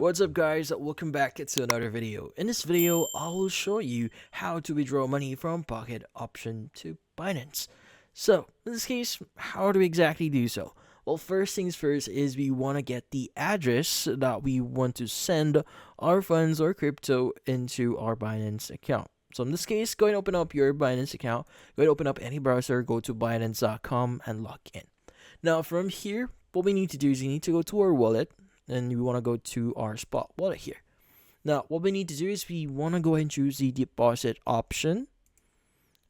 What's up guys, welcome back to another video. In this video, I will show you how to withdraw money from Pocket Option to Binance. So, in this case, how do we exactly do so? Well, first things first is we want to get the address that we want to send our funds or crypto into our Binance account. So in this case, go and open up your Binance account, go and open up any browser, go to Binance.com and log in. Now from here, what we need to do is we need to go to our wallet, and we want to go to our spot wallet here. Now what we need to do is we want to go ahead and choose the deposit option,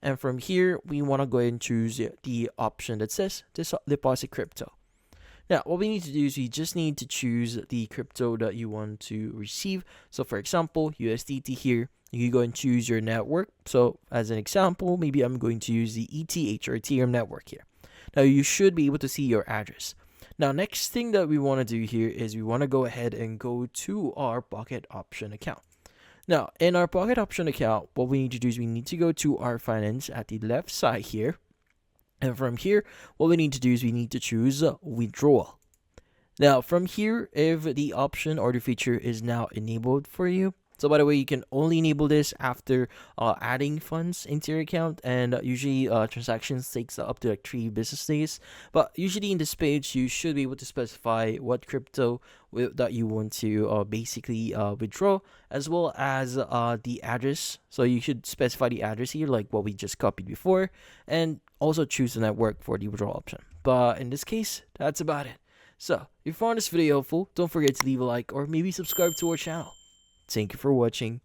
and from here we want to go ahead and choose the option that says deposit crypto. Now what we need to do is we just need to choose the crypto that you want to receive. So for example, USDT here, you go and choose your network. So as an example, maybe I'm going to use the ETH or Ethereum network here. Now you should be able to see your address. Now, next thing that we want to do here is we want to go ahead and go to our Pocket Option account. Now, in our Pocket Option account, what we need to do is we need to go to our finance at the left side here. And from here, what we need to do is we need to choose withdrawal. Now, from here, if the option or the feature is now enabled for you, so by the way, you can only enable this after adding funds into your account, and usually transactions takes up to like 3 business days. But usually in this page, you should be able to specify what crypto that you want to basically withdraw, as well as the address. So you should specify the address here, like what we just copied before, and also choose the network for the withdrawal option. But in this case, that's about it. So if you found this video helpful, don't forget to leave a like or maybe subscribe to our channel. Thank you for watching.